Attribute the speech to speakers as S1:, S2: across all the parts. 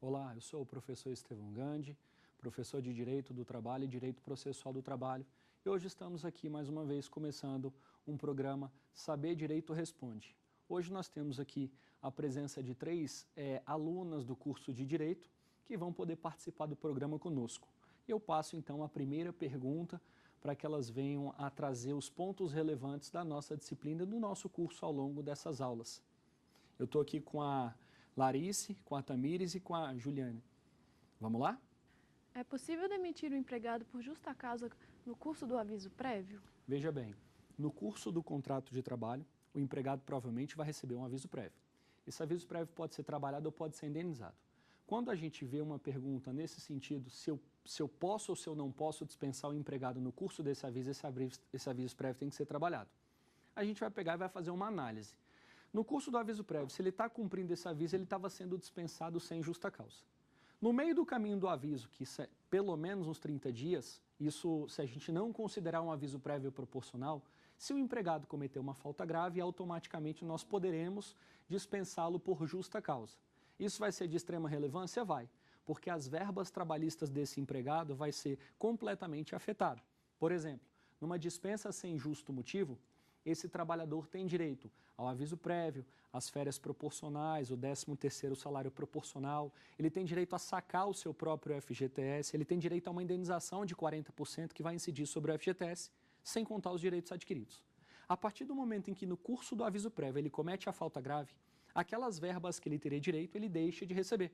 S1: Olá, eu sou o professor Estevão Gandhi, professor de Direito do Trabalho e Direito Processual do Trabalho. E hoje estamos aqui mais uma vez começando um programa Saber Direito Responde. Hoje nós temos aqui a presença de três alunas do curso de Direito que vão poder participar do programa conosco. E eu passo então a primeira pergunta para que elas venham a trazer os pontos relevantes da nossa disciplina do nosso curso ao longo dessas aulas. Eu estou aqui com a Larice, com a Tamires e com a Juliane. Vamos lá?
S2: É possível demitir o empregado por justa causa no curso do aviso prévio?
S1: Veja bem, no curso do contrato de trabalho, o empregado provavelmente vai receber um aviso prévio. Esse aviso prévio pode ser trabalhado ou pode ser indenizado. Quando a gente vê uma pergunta nesse sentido, se eu posso ou se eu não posso dispensar o empregado no curso desse aviso prévio tem que ser trabalhado. A gente vai pegar e vai fazer uma análise. No curso do aviso prévio, se ele está cumprindo esse aviso, ele estava sendo dispensado sem justa causa. No meio do caminho do aviso, que isso é pelo menos uns 30 dias, isso se a gente não considerar um aviso prévio proporcional, se o empregado cometer uma falta grave, automaticamente nós poderemos dispensá-lo por justa causa. Isso vai ser de extrema relevância? Vai, porque as verbas trabalhistas desse empregado vai ser completamente afetado. Por exemplo, numa dispensa sem justo motivo, esse trabalhador tem direito ao aviso prévio, às férias proporcionais, o 13º salário proporcional, ele tem direito a sacar o seu próprio FGTS, ele tem direito a uma indenização de 40% que vai incidir sobre o FGTS, sem contar os direitos adquiridos. A partir do momento em que no curso do aviso prévio ele comete a falta grave, aquelas verbas que ele teria direito, ele deixa de receber.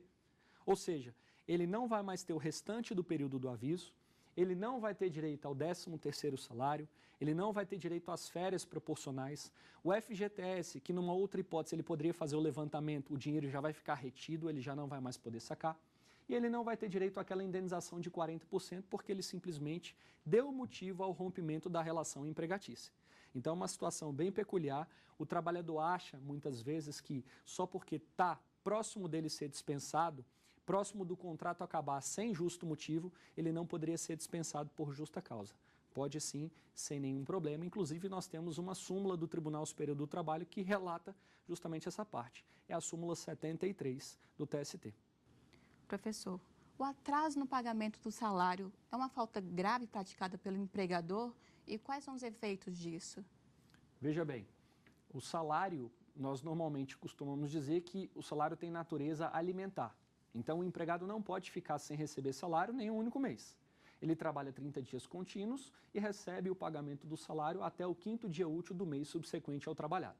S1: Ou seja, ele não vai mais ter o restante do período do aviso, ele não vai ter direito ao 13º salário, ele não vai ter direito às férias proporcionais. O FGTS, que numa outra hipótese ele poderia fazer o levantamento, o dinheiro já vai ficar retido, ele já não vai mais poder sacar. E ele não vai ter direito àquela indenização de 40% porque ele simplesmente deu motivo ao rompimento da relação empregatícia. Então é uma situação bem peculiar. O trabalhador acha, muitas vezes, que só porque está próximo dele ser dispensado, próximo do contrato acabar sem justo motivo, ele não poderia ser dispensado por justa causa. Pode sim, sem nenhum problema. Inclusive, nós temos uma súmula do Tribunal Superior do Trabalho que relata justamente essa parte. É a súmula 73 do TST.
S3: Professor, o atraso no pagamento do salário é uma falta grave praticada pelo empregador e quais são os efeitos disso?
S1: Veja bem, o salário, nós normalmente costumamos dizer que o salário tem natureza alimentar. Então, o empregado não pode ficar sem receber salário nem um único mês. Ele trabalha 30 dias contínuos e recebe o pagamento do salário até o 5º dia útil do mês subsequente ao trabalhado.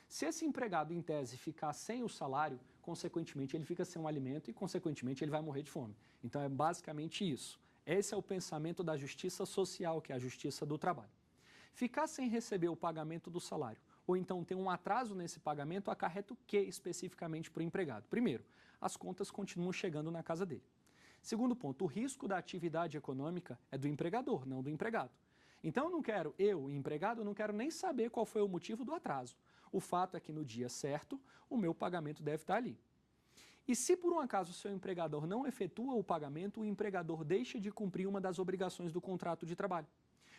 S1: Se esse empregado, em tese, ficar sem o salário, consequentemente, ele fica sem um alimento e, consequentemente, ele vai morrer de fome. Então, é basicamente isso. Esse é o pensamento da justiça social, que é a justiça do trabalho. Ficar sem receber o pagamento do salário, ou então ter um atraso nesse pagamento, acarreta o que especificamente para o empregado? Primeiro, as contas continuam chegando na casa dele. Segundo ponto, o risco da atividade econômica é do empregador, não do empregado. Então eu, empregado, não quero nem saber qual foi o motivo do atraso. O fato é que no dia certo, o meu pagamento deve estar ali. E se por um acaso o seu empregador não efetua o pagamento, o empregador deixa de cumprir uma das obrigações do contrato de trabalho.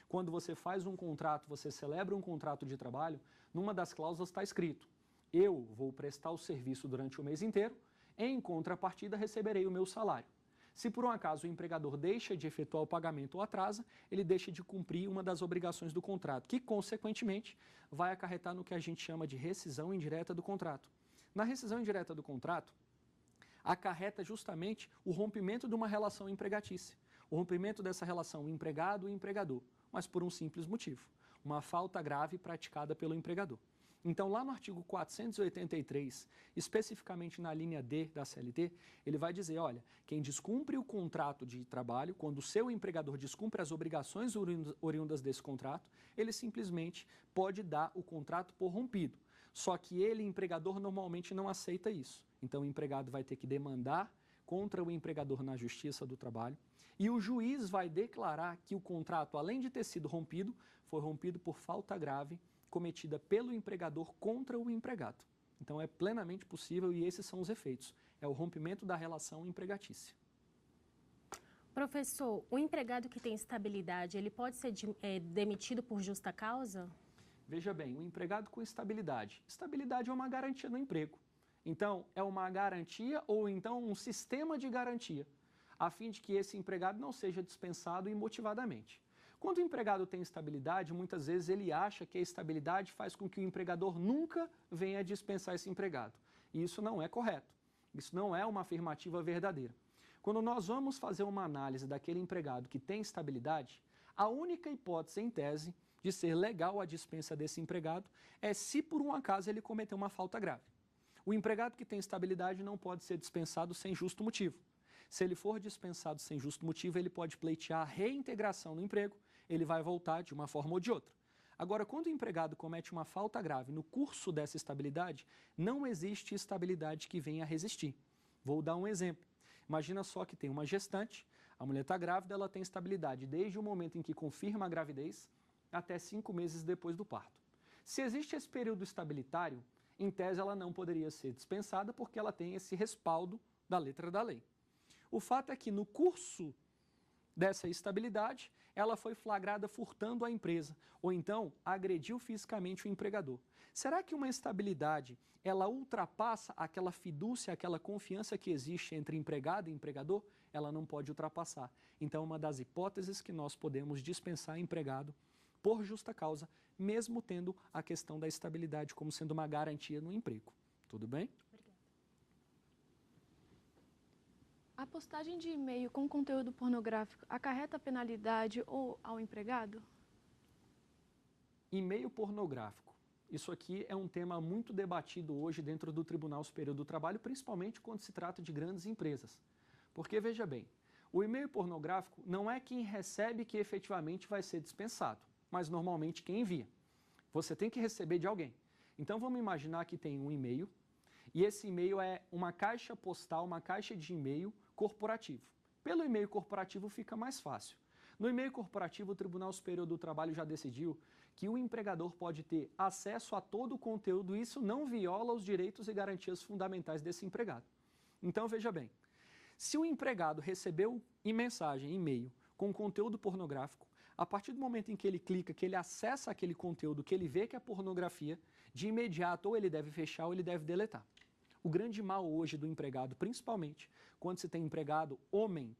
S1: Quando você faz um contrato, você celebra um contrato de trabalho, numa das cláusulas está escrito: eu vou prestar o serviço durante o mês inteiro, em contrapartida receberei o meu salário. Se por um acaso o empregador deixa de efetuar o pagamento ou atrasa, ele deixa de cumprir uma das obrigações do contrato, que consequentemente vai acarretar no que a gente chama de rescisão indireta do contrato. Na rescisão indireta do contrato, acarreta justamente o rompimento de uma relação empregatícia, o rompimento dessa relação empregado e empregador, mas por um simples motivo, uma falta grave praticada pelo empregador. Então, lá no artigo 483, especificamente na linha D da CLT, ele vai dizer, olha, quem descumpre o contrato de trabalho, quando o seu empregador descumpre as obrigações oriundas desse contrato, ele simplesmente pode dar o contrato por rompido. Só que ele, empregador, normalmente não aceita isso. Então, o empregado vai ter que demandar contra o empregador na Justiça do Trabalho e o juiz vai declarar que o contrato, além de ter sido rompido, foi rompido por falta grave cometida pelo empregador contra o empregado. Então é plenamente possível e esses são os efeitos. É o rompimento da relação empregatícia.
S4: Professor, o empregado que tem estabilidade, ele pode ser demitido por justa causa?
S1: Veja bem, o empregado com estabilidade. Estabilidade é uma garantia no emprego. Então, é uma garantia ou então um sistema de garantia, a fim de que esse empregado não seja dispensado imotivadamente. Quando o empregado tem estabilidade, muitas vezes ele acha que a estabilidade faz com que o empregador nunca venha dispensar esse empregado. E isso não é correto. Isso não é uma afirmativa verdadeira. Quando nós vamos fazer uma análise daquele empregado que tem estabilidade, a única hipótese, em tese, de ser legal a dispensa desse empregado é se por um acaso ele cometeu uma falta grave. O empregado que tem estabilidade não pode ser dispensado sem justo motivo. Se ele for dispensado sem justo motivo, ele pode pleitear a reintegração no emprego, ele vai voltar de uma forma ou de outra. Agora, quando o empregado comete uma falta grave no curso dessa estabilidade, não existe estabilidade que venha a resistir. Vou dar um exemplo. Imagina só que tem uma gestante, a mulher está grávida, ela tem estabilidade desde o momento em que confirma a gravidez até 5 meses depois do parto. Se existe esse período estabilitário, em tese ela não poderia ser dispensada porque ela tem esse respaldo da letra da lei. O fato é que no curso dessa estabilidade, ela foi flagrada furtando a empresa, ou então agrediu fisicamente o empregador. Será que uma estabilidade, ela ultrapassa aquela fidúcia, aquela confiança que existe entre empregado e empregador? Ela não pode ultrapassar. Então, uma das hipóteses que nós podemos dispensar empregado por justa causa, mesmo tendo a questão da estabilidade como sendo uma garantia no emprego. Tudo bem?
S2: A postagem de e-mail com conteúdo pornográfico acarreta penalidade ou ao empregado?
S1: E-mail pornográfico. Isso aqui é um tema muito debatido hoje dentro do Tribunal Superior do Trabalho, principalmente quando se trata de grandes empresas. Porque, veja bem, o e-mail pornográfico não é quem recebe que efetivamente vai ser dispensado, mas normalmente quem envia. Você tem que receber de alguém. Então, vamos imaginar que tem um e-mail, e esse e-mail é uma caixa postal, uma caixa de e-mail corporativo. Pelo e-mail corporativo fica mais fácil. No e-mail corporativo, o Tribunal Superior do Trabalho já decidiu que o empregador pode ter acesso a todo o conteúdo e isso não viola os direitos e garantias fundamentais desse empregado. Então, veja bem, se o empregado recebeu em mensagem, e-mail, com conteúdo pornográfico, a partir do momento em que ele clica, que ele acessa aquele conteúdo, que ele vê que é pornografia, de imediato ou ele deve fechar ou ele deve deletar. O grande mal hoje do empregado, principalmente quando se tem empregado homem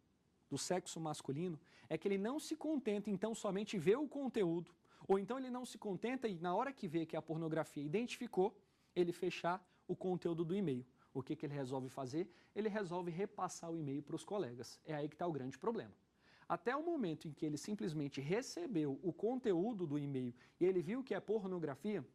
S1: do sexo masculino, é que ele não se contenta então somente ver o conteúdo, ou então ele não se contenta e na hora que vê que a pornografia identificou, ele fechar o conteúdo do e-mail. O que ele resolve fazer? Ele resolve repassar o e-mail para os colegas. É aí que está o grande problema. Até o momento em que ele simplesmente recebeu o conteúdo do e-mail e ele viu que é pornografia,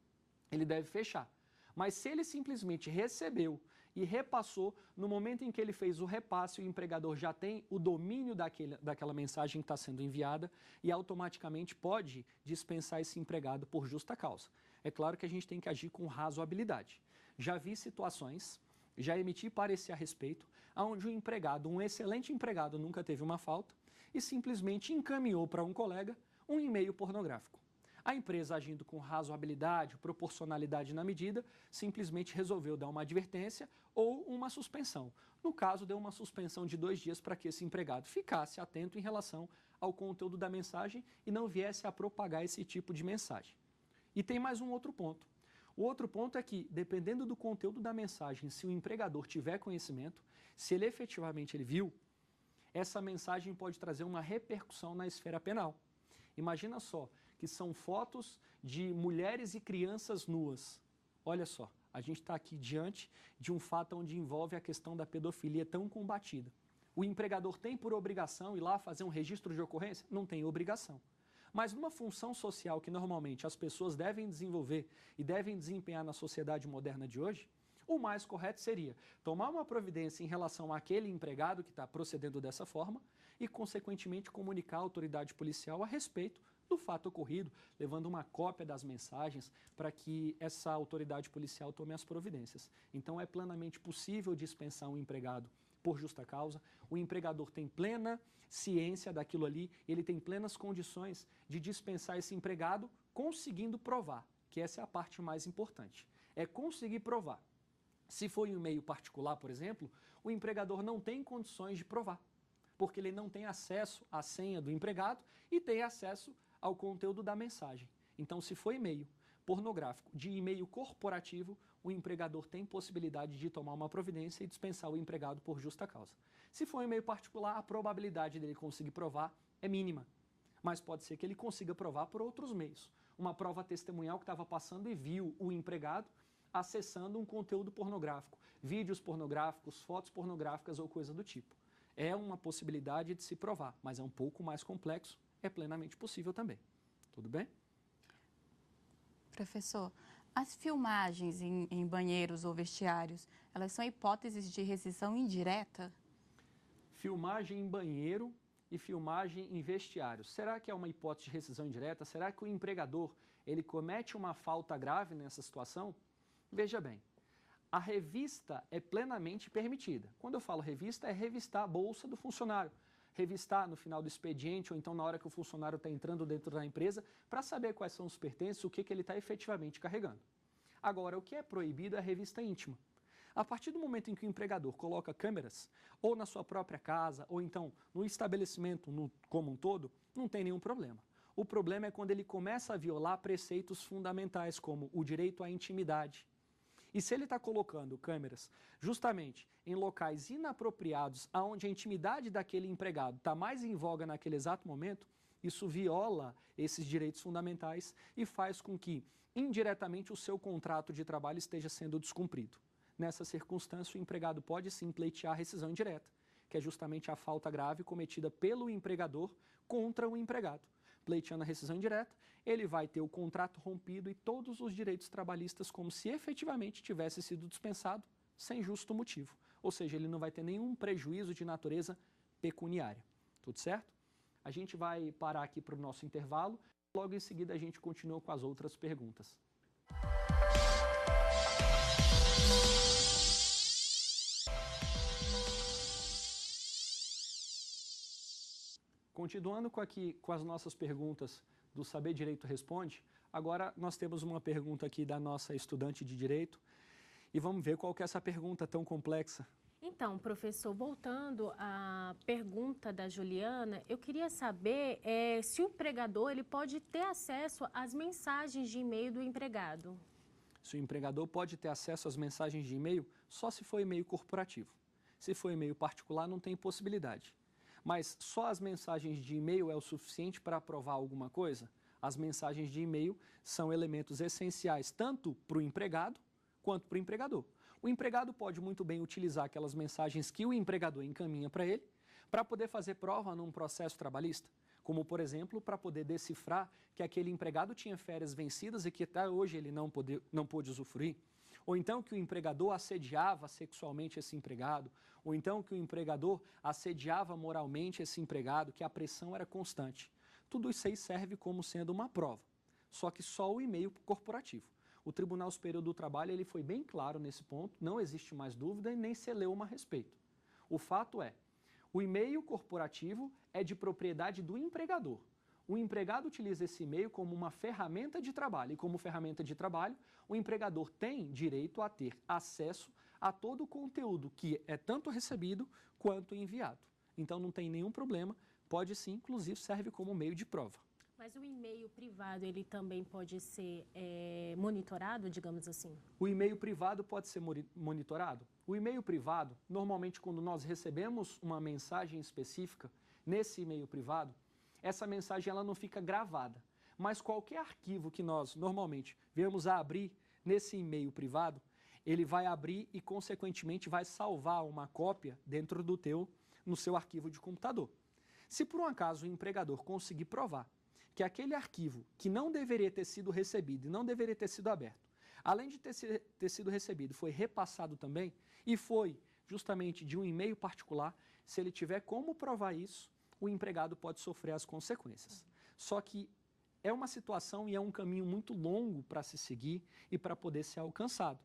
S1: ele deve fechar. Mas se ele simplesmente recebeu e repassou, no momento em que ele fez o repasse, o empregador já tem o domínio daquela mensagem que está sendo enviada e automaticamente pode dispensar esse empregado por justa causa. É claro que a gente tem que agir com razoabilidade. Já vi situações, já emiti parecer a respeito, onde um empregado, um excelente empregado, nunca teve uma falta e simplesmente encaminhou para um colega um e-mail pornográfico. A empresa, agindo com razoabilidade, proporcionalidade na medida, simplesmente resolveu dar uma advertência ou uma suspensão. No caso, deu uma suspensão de 2 dias para que esse empregado ficasse atento em relação ao conteúdo da mensagem e não viesse a propagar esse tipo de mensagem. E tem mais um outro ponto. O outro ponto é que, dependendo do conteúdo da mensagem, se o empregador tiver conhecimento, se ele efetivamente viu, essa mensagem pode trazer uma repercussão na esfera penal. Imagina só, que são fotos de mulheres e crianças nuas. Olha só, a gente está aqui diante de um fato onde envolve a questão da pedofilia tão combatida. O empregador tem por obrigação ir lá fazer um registro de ocorrência? Não tem obrigação. Mas numa função social que normalmente as pessoas devem desenvolver e devem desempenhar na sociedade moderna de hoje, o mais correto seria tomar uma providência em relação àquele empregado que está procedendo dessa forma e, consequentemente, comunicar à autoridade policial a respeito do fato ocorrido, levando uma cópia das mensagens para que essa autoridade policial tome as providências. Então, é plenamente possível dispensar um empregado por justa causa. O empregador tem plena ciência daquilo ali, ele tem plenas condições de dispensar esse empregado, conseguindo provar, que essa é a parte mais importante. É conseguir provar. Se for em um meio particular, por exemplo, o empregador não tem condições de provar, porque ele não tem acesso à senha do empregado e tem acesso ao conteúdo da mensagem. Então, se for e-mail pornográfico de e-mail corporativo, o empregador tem possibilidade de tomar uma providência e dispensar o empregado por justa causa. Se for um e-mail particular, a probabilidade dele conseguir provar é mínima, mas pode ser que ele consiga provar por outros meios. Uma prova testemunhal que estava passando e viu o empregado acessando um conteúdo pornográfico, vídeos pornográficos, fotos pornográficas ou coisa do tipo. É uma possibilidade de se provar, mas é um pouco mais complexo, é plenamente possível também. Tudo bem?
S3: Professor, as filmagens em banheiros ou vestiários, elas são hipóteses de rescisão indireta?
S1: Filmagem em banheiro e filmagem em vestiário. Será que é uma hipótese de rescisão indireta? Será que o empregador ele comete uma falta grave nessa situação? Veja bem, a revista é plenamente permitida. Quando eu falo revista, é revistar a bolsa do funcionário. Revistar no final do expediente ou então na hora que o funcionário está entrando dentro da empresa para saber quais são os pertences, o que ele está efetivamente carregando. Agora, o que é proibido é a revista íntima. A partir do momento em que o empregador coloca câmeras, ou na sua própria casa, ou então no estabelecimento como um todo, não tem nenhum problema. O problema é quando ele começa a violar preceitos fundamentais, como o direito à intimidade. E se ele está colocando câmeras justamente em locais inapropriados, onde a intimidade daquele empregado está mais em voga naquele exato momento, isso viola esses direitos fundamentais e faz com que, indiretamente, o seu contrato de trabalho esteja sendo descumprido. Nessa circunstância, o empregado pode sim pleitear a rescisão indireta, que é justamente a falta grave cometida pelo empregador contra o empregado. Pleiteando a rescisão indireta, ele vai ter o contrato rompido e todos os direitos trabalhistas como se efetivamente tivesse sido dispensado sem justo motivo. Ou seja, ele não vai ter nenhum prejuízo de natureza pecuniária. Tudo certo? A gente vai parar aqui para o nosso intervalo. Logo em seguida a gente continua com as outras perguntas. Continuando com as nossas perguntas do Saber Direito Responde, agora nós temos uma pergunta aqui da nossa estudante de Direito e vamos ver qual que é essa pergunta tão complexa.
S4: Então, professor, voltando à pergunta da Juliana, eu queria saber se o empregador ele pode ter acesso às mensagens de e-mail do empregado.
S1: Se o empregador pode ter acesso às mensagens de e-mail só se for e-mail corporativo. Se for e-mail particular, não tem possibilidade. Mas só as mensagens de e-mail é o suficiente para aprovar alguma coisa? As mensagens de e-mail são elementos essenciais tanto para o empregado quanto para o empregador. O empregado pode muito bem utilizar aquelas mensagens que o empregador encaminha para ele para poder fazer prova num processo trabalhista, como, por exemplo, para poder decifrar que aquele empregado tinha férias vencidas e que até hoje ele não pôde usufruir. Ou então que o empregador assediava sexualmente esse empregado, ou então que o empregador assediava moralmente esse empregado, que a pressão era constante. Tudo isso aí serve como sendo uma prova, só que só o e-mail corporativo. O Tribunal Superior do Trabalho ele foi bem claro nesse ponto, não existe mais dúvida e nem celeuma a respeito. O fato é, o e-mail corporativo é de propriedade do empregador. O empregado utiliza esse e-mail como uma ferramenta de trabalho e como ferramenta de trabalho, o empregador tem direito a ter acesso a todo o conteúdo que é tanto recebido quanto enviado. Então não tem nenhum problema, pode sim, inclusive serve como meio de prova.
S4: Mas o e-mail privado, ele também pode ser monitorado, digamos assim?
S1: O e-mail privado pode ser monitorado? O e-mail privado, normalmente quando nós recebemos uma mensagem específica nesse e-mail privado, essa mensagem ela não fica gravada, mas qualquer arquivo que nós normalmente viemos a abrir nesse e-mail privado, ele vai abrir e consequentemente vai salvar uma cópia dentro no seu arquivo de computador. Se por um acaso o empregador conseguir provar que aquele arquivo que não deveria ter sido recebido e não deveria ter sido aberto, além de ter sido recebido, foi repassado também e foi justamente de um e-mail particular, se ele tiver como provar isso, o empregado pode sofrer as consequências. Só que é uma situação e é um caminho muito longo para se seguir e para poder ser alcançado.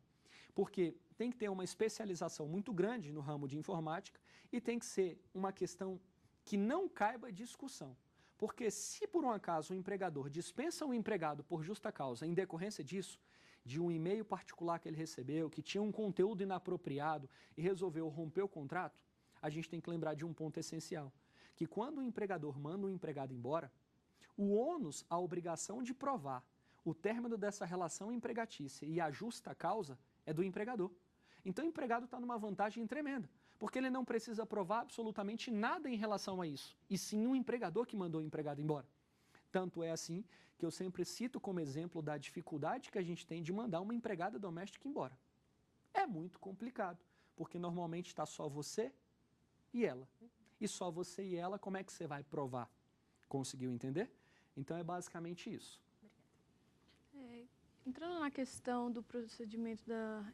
S1: Porque tem que ter uma especialização muito grande no ramo de informática e tem que ser uma questão que não caiba discussão. Porque se por um acaso o empregador dispensa um empregado por justa causa em decorrência disso, de um e-mail particular que ele recebeu, que tinha um conteúdo inapropriado e resolveu romper o contrato, a gente tem que lembrar de um ponto essencial, que quando o empregador manda o empregado embora, o ônus, a obrigação de provar O término dessa relação empregatícia e a justa causa é do empregador. Então o empregado está numa vantagem tremenda, porque ele não precisa provar absolutamente nada em relação a isso, e sim o empregador que mandou o empregado embora. Tanto é assim que eu sempre cito como exemplo da dificuldade que a gente tem de mandar uma empregada doméstica embora. É muito complicado, porque normalmente está só você e ela. E só você e ela, como é que você vai provar? Conseguiu entender? Então é basicamente isso.
S2: Entrando na questão do procedimento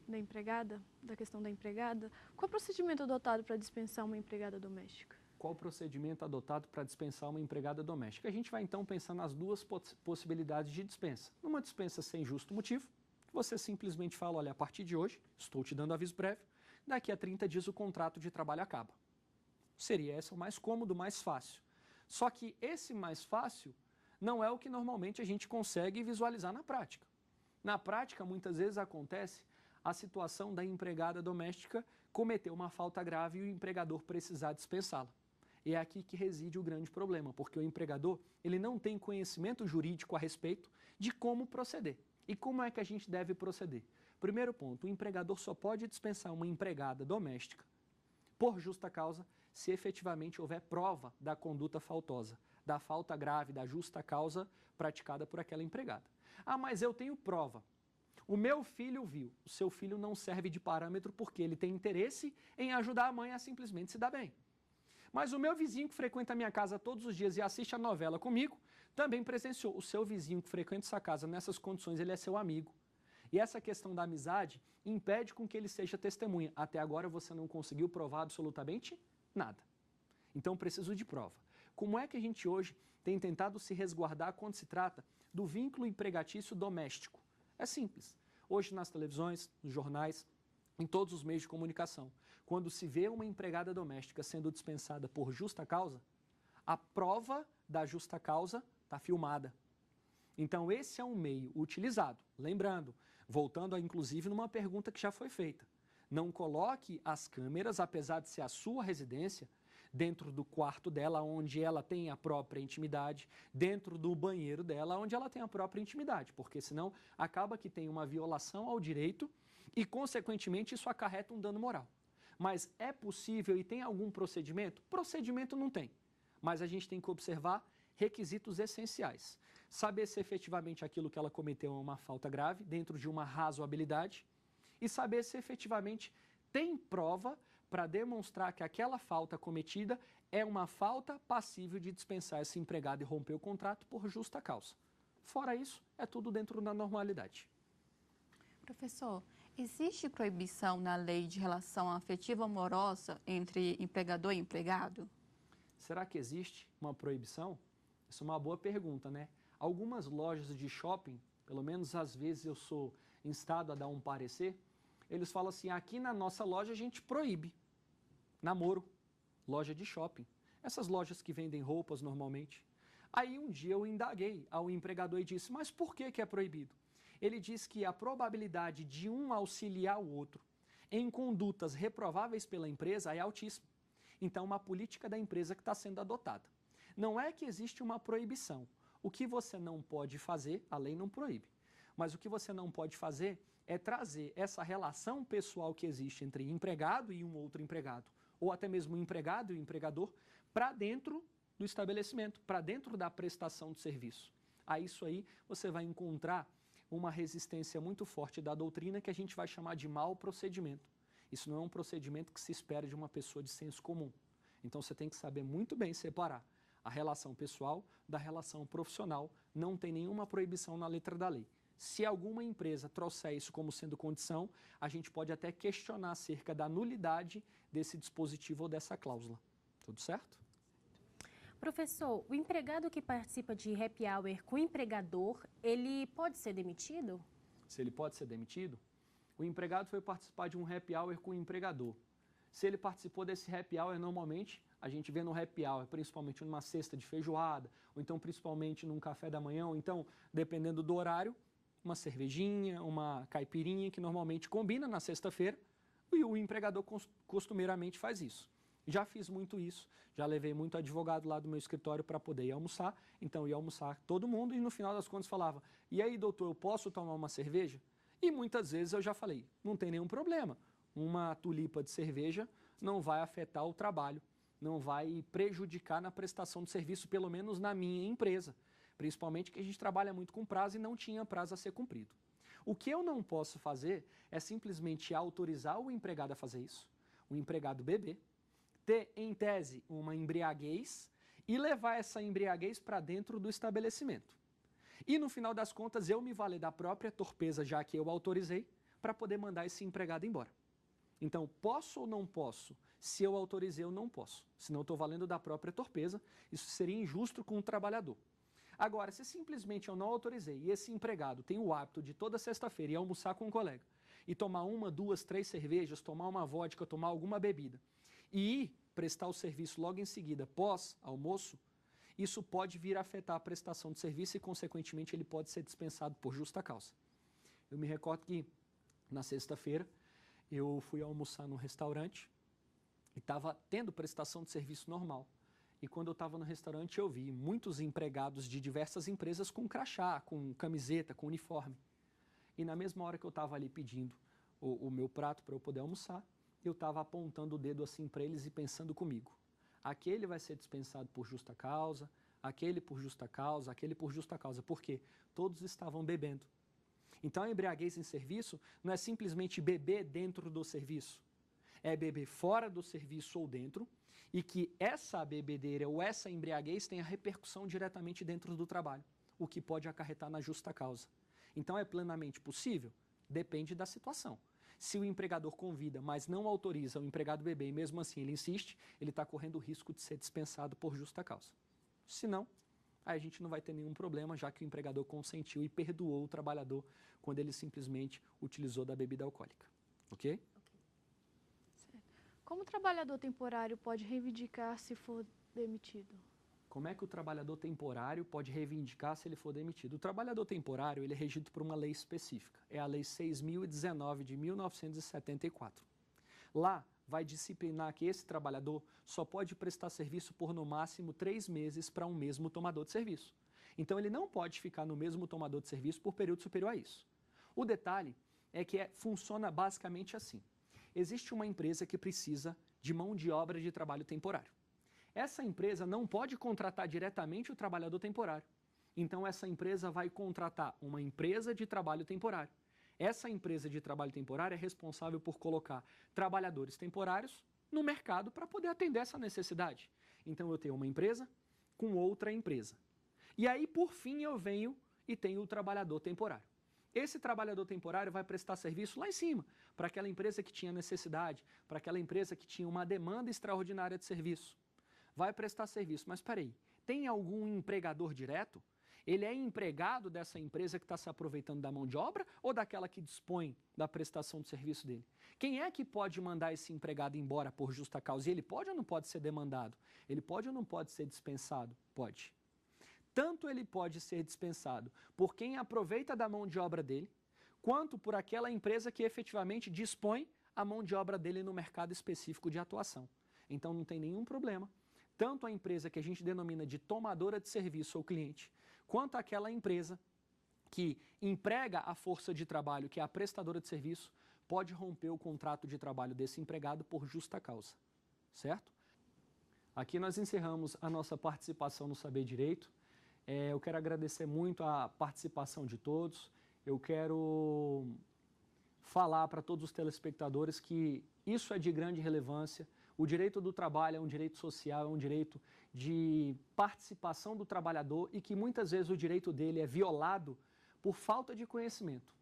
S2: da empregada, da questão da empregada, qual é o procedimento adotado para dispensar uma empregada doméstica?
S1: Qual o procedimento adotado para dispensar uma empregada doméstica? A gente vai então pensar nas duas possibilidades de dispensa. Numa dispensa sem justo motivo, você simplesmente fala, olha, a partir de hoje, estou te dando aviso prévio, daqui a 30 dias o contrato de trabalho acaba. Seria esse o mais cômodo, mais fácil. Só que esse mais fácil não é o que normalmente a gente consegue visualizar na prática. Na prática, muitas vezes acontece a situação da empregada doméstica cometer uma falta grave e o empregador precisar dispensá-la. E é aqui que reside o grande problema, porque o empregador ele não tem conhecimento jurídico a respeito de como proceder. E como é que a gente deve proceder? Primeiro ponto, o empregador só pode dispensar uma empregada doméstica por justa causa se efetivamente houver prova da conduta faltosa, da falta grave, da justa causa praticada por aquela empregada. Ah, mas eu tenho prova. O meu filho viu. O seu filho não serve de parâmetro porque ele tem interesse em ajudar a mãe a simplesmente se dar bem. Mas o meu vizinho que frequenta a minha casa todos os dias e assiste a novela comigo, também presenciou. O seu vizinho que frequenta sua casa nessas condições, ele é seu amigo. E essa questão da amizade impede com que ele seja testemunha. Até agora você não conseguiu provar absolutamente nada. Então preciso de prova. Como é que a gente hoje tem tentado se resguardar quando se trata do vínculo empregatício doméstico? É simples. Hoje nas televisões, nos jornais, em todos os meios de comunicação, quando se vê uma empregada doméstica sendo dispensada por justa causa, a prova da justa causa está filmada. Então esse é um meio utilizado. Lembrando, voltando a, inclusive numa pergunta que já foi feita, não coloque as câmeras, apesar de ser a sua residência, dentro do quarto dela, onde ela tem a própria intimidade, dentro do banheiro dela, onde ela tem a própria intimidade, porque senão acaba que tem uma violação ao direito e, consequentemente, isso acarreta um dano moral. Mas é possível e tem algum procedimento? Procedimento não tem, mas a gente tem que observar requisitos essenciais. Saber se efetivamente aquilo que ela cometeu é uma falta grave, dentro de uma razoabilidade, e saber se efetivamente tem prova para demonstrar que aquela falta cometida é uma falta passível de dispensar esse empregado e romper o contrato por justa causa. Fora isso, é tudo dentro da normalidade.
S3: Professor, existe proibição na lei de relação afetiva amorosa entre empregador e empregado?
S1: Será que existe uma proibição? Essa é uma boa pergunta, né? Algumas lojas de shopping, pelo menos às vezes eu sou instado a dar um parecer, eles falam assim, aqui na nossa loja a gente proíbe namoro, loja de shopping. Essas lojas que vendem roupas normalmente. Aí um dia eu indaguei ao empregador e disse, mas por que é proibido? Ele diz que a probabilidade de um auxiliar o outro em condutas reprováveis pela empresa é altíssima. Então, uma política da empresa que está sendo adotada. Não é que existe uma proibição. O que você não pode fazer, a lei não proíbe. Mas o que você não pode fazer é trazer essa relação pessoal que existe entre empregado e um outro empregado, ou até mesmo o empregado e o empregador, para dentro do estabelecimento, para dentro da prestação de serviço. A isso aí você vai encontrar uma resistência muito forte da doutrina que a gente vai chamar de mau procedimento. Isso não é um procedimento que se espera de uma pessoa de senso comum. Então você tem que saber muito bem separar a relação pessoal da relação profissional. Não tem nenhuma proibição na letra da lei. Se alguma empresa trouxer isso como sendo condição, a gente pode até questionar acerca da nulidade desse dispositivo ou dessa cláusula. Tudo certo?
S4: Professor, o empregado que participa de happy hour com o empregador, ele pode ser demitido?
S1: Se ele pode ser demitido, o empregado foi participar de um happy hour com o empregador. Se ele participou desse happy hour, normalmente, a gente vê no happy hour, principalmente numa cesta de feijoada, ou então principalmente num café da manhã, ou então, dependendo do horário, uma cervejinha, uma caipirinha, que normalmente combina na sexta-feira, e o empregador costumeiramente faz isso. Já fiz muito isso, já levei muito advogado lá do meu escritório para poder ir almoçar, então ia almoçar todo mundo e no final das contas falava, e aí doutor, eu posso tomar uma cerveja? E muitas vezes eu já falei, não tem nenhum problema, uma tulipa de cerveja não vai afetar o trabalho, não vai prejudicar na prestação de serviço, pelo menos na minha empresa, principalmente que a gente trabalha muito com prazo e não tinha prazo a ser cumprido. O que eu não posso fazer é simplesmente autorizar o empregado a fazer isso, o empregado beber, ter, em tese, uma embriaguez e levar essa embriaguez para dentro do estabelecimento. E, no final das contas, eu me valer da própria torpeza, já que eu autorizei, para poder mandar esse empregado embora. Então, posso ou não posso? Se eu autorizei, eu não posso. Senão, eu estou valendo da própria torpeza. Isso seria injusto com o trabalhador. Agora, se simplesmente eu não autorizei e esse empregado tem o hábito de toda sexta-feira ir almoçar com um colega e tomar 1, 2, 3 cervejas, tomar uma vodka, tomar alguma bebida, e ir prestar o serviço logo em seguida, pós-almoço, isso pode vir a afetar a prestação de serviço e, consequentemente, ele pode ser dispensado por justa causa. Eu me recordo que, na sexta-feira, eu fui almoçar num restaurante e estava tendo prestação de serviço normal. E quando eu estava no restaurante, eu vi muitos empregados de diversas empresas com crachá, com camiseta, com uniforme. E na mesma hora que eu estava ali pedindo o meu prato para eu poder almoçar, eu estava apontando o dedo assim para eles e pensando comigo. Aquele vai ser dispensado por justa causa, aquele por justa causa, aquele por justa causa. Por quê? Todos estavam bebendo. Então a embriaguez em serviço não é simplesmente beber dentro do serviço. É beber fora do serviço ou dentro e que essa bebedeira ou essa embriaguez tenha repercussão diretamente dentro do trabalho, o que pode acarretar na justa causa. Então é plenamente possível? Depende da situação. Se o empregador convida, mas não autoriza o empregado beber e mesmo assim ele insiste, ele está correndo o risco de ser dispensado por justa causa. Se não, aí a gente não vai ter nenhum problema, já que o empregador consentiu e perdoou o trabalhador quando ele simplesmente utilizou da bebida alcoólica. Ok?
S2: Certo. Como o trabalhador temporário pode reivindicar se for demitido?
S1: Como é que o trabalhador temporário pode reivindicar se ele for demitido? O trabalhador temporário ele é regido por uma lei específica. É a Lei 6.019 de 1974. Lá vai disciplinar que esse trabalhador só pode prestar serviço por no máximo 3 meses para um mesmo tomador de serviço. Então ele não pode ficar no mesmo tomador de serviço por período superior a isso. O detalhe é que funciona basicamente assim. Existe uma empresa que precisa de mão de obra de trabalho temporário. Essa empresa não pode contratar diretamente o trabalhador temporário. Então, essa empresa vai contratar uma empresa de trabalho temporário. Essa empresa de trabalho temporário é responsável por colocar trabalhadores temporários no mercado para poder atender essa necessidade. Então, eu tenho uma empresa com outra empresa. E aí, por fim, eu venho e tenho o trabalhador temporário. Esse trabalhador temporário vai prestar serviço lá em cima, para aquela empresa que tinha necessidade, para aquela empresa que tinha uma demanda extraordinária de serviço. Vai prestar serviço, mas espera aí, tem algum empregador direto? Ele é empregado dessa empresa que está se aproveitando da mão de obra ou daquela que dispõe da prestação de serviço dele? Quem é que pode mandar esse empregado embora por justa causa? E ele pode ou não pode ser demandado? Ele pode ou não pode ser dispensado? Pode. Tanto ele pode ser dispensado por quem aproveita da mão de obra dele, quanto por aquela empresa que efetivamente dispõe a mão de obra dele no mercado específico de atuação. Então não tem nenhum problema. Tanto a empresa que a gente denomina de tomadora de serviço ou cliente, quanto aquela empresa que emprega a força de trabalho, que é a prestadora de serviço, pode romper o contrato de trabalho desse empregado por justa causa. Certo? Aqui nós encerramos a nossa participação no Saber Direito. Eu quero agradecer muito a participação de todos. Eu quero falar para todos os telespectadores que isso é de grande relevância. O direito do trabalho é um direito social, é um direito de participação do trabalhador e que muitas vezes o direito dele é violado por falta de conhecimento.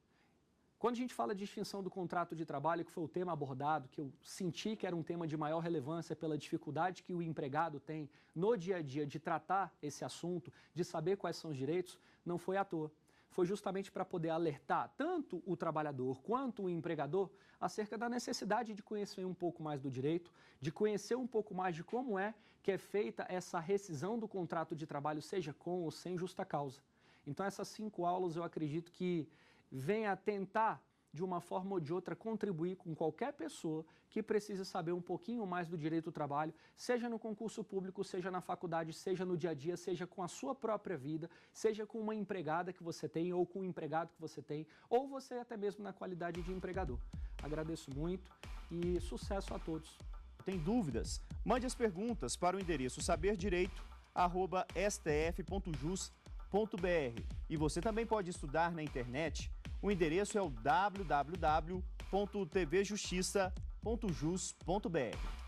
S1: Quando a gente fala de extinção do contrato de trabalho, que foi o tema abordado, que eu senti que era um tema de maior relevância pela dificuldade que o empregado tem no dia a dia de tratar esse assunto, de saber quais são os direitos, não foi à toa. Foi justamente para poder alertar tanto o trabalhador quanto o empregador acerca da necessidade de conhecer um pouco mais do direito, de conhecer um pouco mais de como é que é feita essa rescisão do contrato de trabalho, seja com ou sem justa causa. Então essas 5 aulas eu acredito que venha a tentar, de uma forma ou de outra, contribuir com qualquer pessoa que precise saber um pouquinho mais do direito do trabalho, seja no concurso público, seja na faculdade, seja no dia a dia, seja com a sua própria vida, seja com uma empregada que você tem ou com um empregado que você tem, ou você até mesmo na qualidade de empregador. Agradeço muito e sucesso a todos.
S5: Tem dúvidas? Mande as perguntas para o endereço saberdireito@stf.jus.br. E você também pode estudar na internet. O endereço é o www.tvjustiça.jus.br.